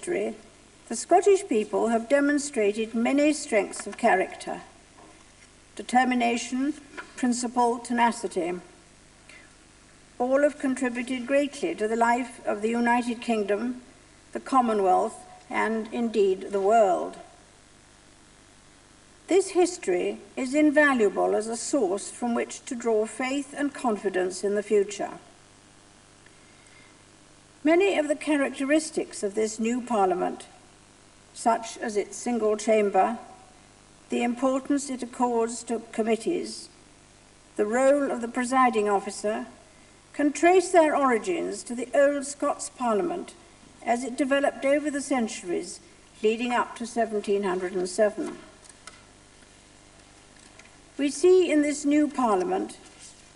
history, the Scottish people have demonstrated many strengths of character: determination, principle, tenacity. All have contributed greatly to the life of the United Kingdom, the Commonwealth, and indeed the world. This history is invaluable as a source from which to draw faith and confidence in the future. Many of the characteristics of this new Parliament, such as its single chamber, the importance it accords to committees, the role of the presiding officer, can trace their origins to the old Scots Parliament as it developed over the centuries leading up to 1707. We see in this new Parliament,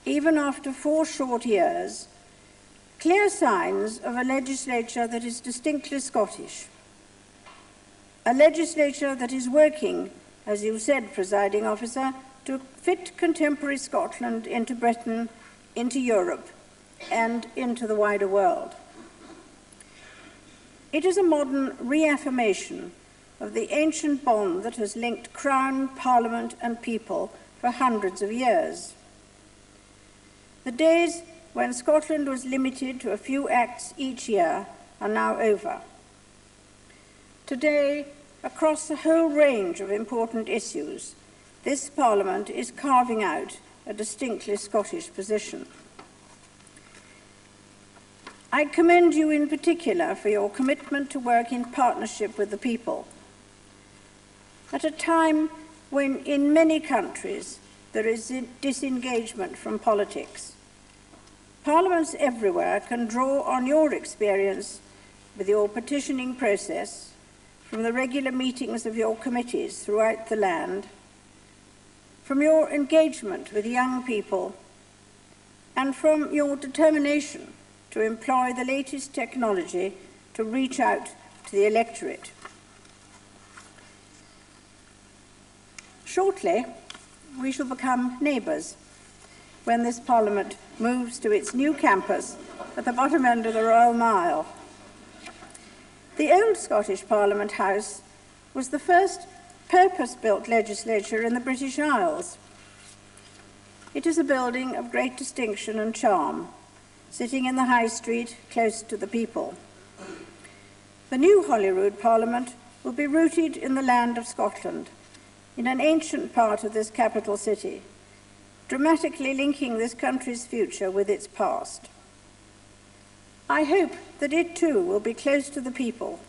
even after 4 short years, clear signs of a legislature that is distinctly Scottish, a legislature that is working, as you said, presiding officer, to fit contemporary Scotland into Britain, into Europe, and into the wider world. It is a modern reaffirmation of the ancient bond that has linked Crown, Parliament, and people for hundreds of years. The days when Scotland was limited to a few acts each year are now over. Today, across the whole range of important issues, this Parliament is carving out a distinctly Scottish position. I commend you in particular for your commitment to work in partnership with the people. At a time when in many countries there is disengagement from politics, Parliaments everywhere can draw on your experience with your petitioning process, from the regular meetings of your committees throughout the land, from your engagement with young people, and from your determination to employ the latest technology to reach out to the electorate. Shortly, we shall become neighbours when this Parliament moves to its new campus at the bottom end of the Royal Mile. The old Scottish Parliament House was the first purpose-built legislature in the British Isles. It is a building of great distinction and charm, sitting in the High Street close to the people. The new Holyrood Parliament will be rooted in the land of Scotland, in an ancient part of this capital city, dramatically linking this country's future with its past. I hope that it too will be close to the people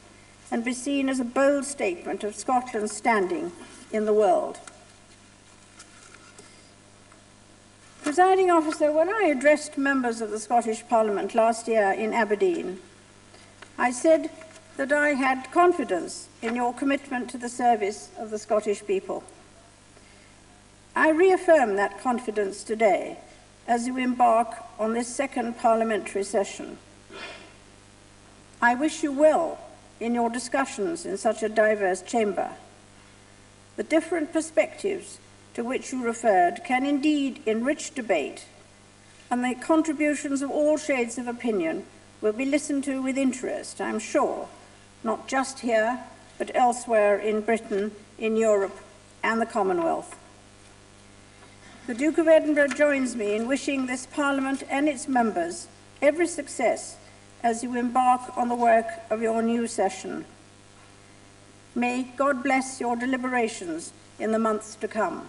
and be seen as a bold statement of Scotland's standing in the world. Presiding officer, when I addressed members of the Scottish Parliament last year in Aberdeen, I said that I had confidence in your commitment to the service of the Scottish people. I reaffirm that confidence today as you embark on this second parliamentary session. I wish you well in your discussions in such a diverse chamber. The different perspectives to which you referred can indeed enrich debate, and the contributions of all shades of opinion will be listened to with interest, I'm sure, not just here, but elsewhere in Britain, in Europe, and the Commonwealth. The Duke of Edinburgh joins me in wishing this Parliament and its members every success as you embark on the work of your new session. May God bless your deliberations in the months to come.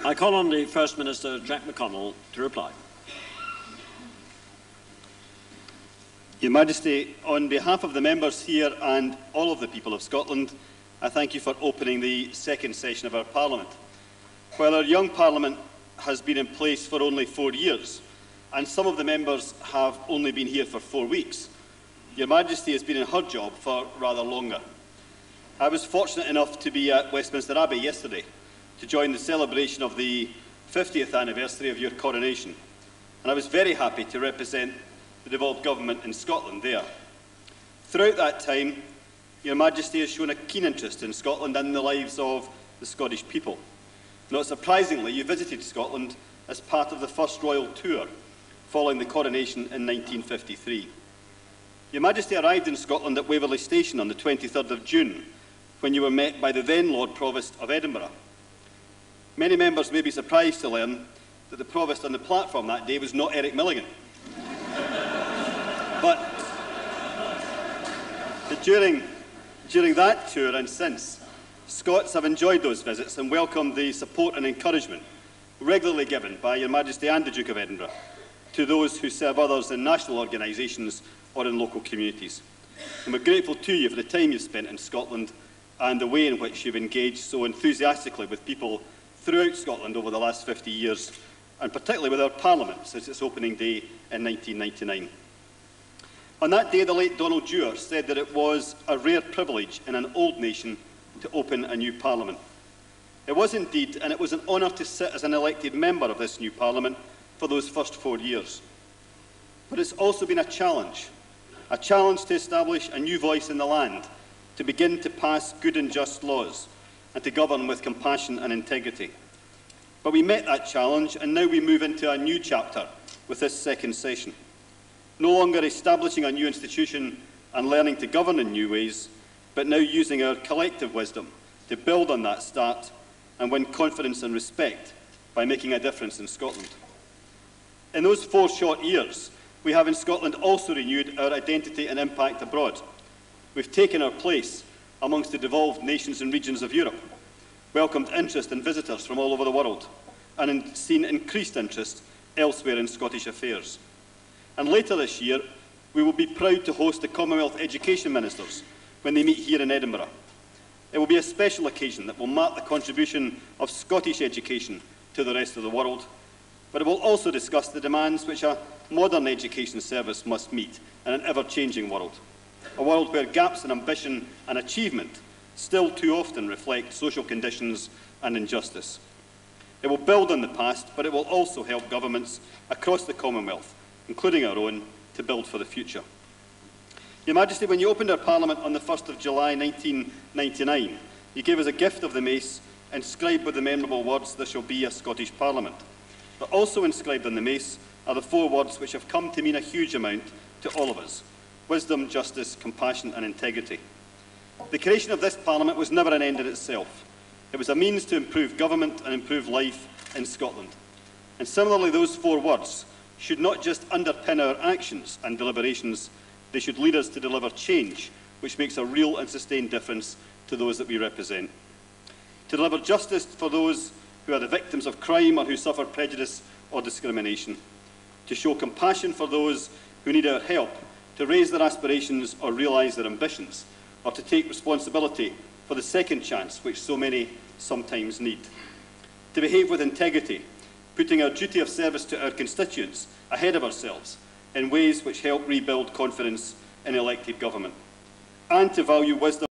I call on the First Minister, Jack McConnell, to reply. Your Majesty, on behalf of the members here and all of the people of Scotland, I thank you for opening the second session of our Parliament. While our young Parliament has been in place for only 4 years, and some of the members have only been here for 4 weeks, Your Majesty has been in her job for rather longer. I was fortunate enough to be at Westminster Abbey yesterday to join the celebration of the 50th anniversary of your coronation, and I was very happy to represent the devolved government in Scotland there. Throughout that time, Your Majesty has shown a keen interest in Scotland and the lives of the Scottish people. Not surprisingly, you visited Scotland as part of the first royal tour following the coronation in 1953. Your Majesty arrived in Scotland at Waverley Station on the 23rd of June, when you were met by the then Lord Provost of Edinburgh. Many members may be surprised to learn that the Provost on the platform that day was not Eric Milligan. But during that tour and since, Scots have enjoyed those visits and welcomed the support and encouragement regularly given by Your Majesty and the Duke of Edinburgh to those who serve others in national organisations or in local communities. And we're grateful to you for the time you've spent in Scotland and the way in which you've engaged so enthusiastically with people throughout Scotland over the last 50 years, and particularly with our Parliament since its opening day in 1999. On that day, the late Donald Dewar said that it was a rare privilege in an old nation to open a new Parliament. It was indeed, and it was an honour to sit as an elected member of this new Parliament for those first 4 years. But it's also been a challenge to establish a new voice in the land, to begin to pass good and just laws, and to govern with compassion and integrity. But we met that challenge, and now we move into a new chapter with this second session. No longer establishing a new institution and learning to govern in new ways, but now using our collective wisdom to build on that start and win confidence and respect by making a difference in Scotland. In those 4 short years, we have in Scotland also renewed our identity and impact abroad. We've taken our place amongst the devolved nations and regions of Europe, welcomed interest in visitors from all over the world, and seen increased interest elsewhere in Scottish affairs. And later this year, we will be proud to host the Commonwealth Education Ministers when they meet here in Edinburgh. It will be a special occasion that will mark the contribution of Scottish education to the rest of the world, but it will also discuss the demands which a modern education service must meet in an ever-changing world, a world where gaps in ambition and achievement still too often reflect social conditions and injustice. It will build on the past, but it will also help governments across the Commonwealth, including our own, to build for the future. Your Majesty, when you opened our Parliament on the 1st of July 1999, you gave us a gift of the mace inscribed with the memorable words, "There shall be a Scottish Parliament." But also inscribed on the mace are the 4 words which have come to mean a huge amount to all of us: wisdom, justice, compassion and integrity. The creation of this Parliament was never an end in itself. It was a means to improve government and improve life in Scotland. And similarly, those 4 words should not just underpin our actions and deliberations, they should lead us to deliver change which makes a real and sustained difference to those that we represent. To deliver justice for those who are the victims of crime or who suffer prejudice or discrimination. To show compassion for those who need our help, to raise their aspirations or realise their ambitions, or to take responsibility for the second chance which so many sometimes need. To behave with integrity, putting our duty of service to our constituents ahead of ourselves in ways which help rebuild confidence in elected government. And to value wisdom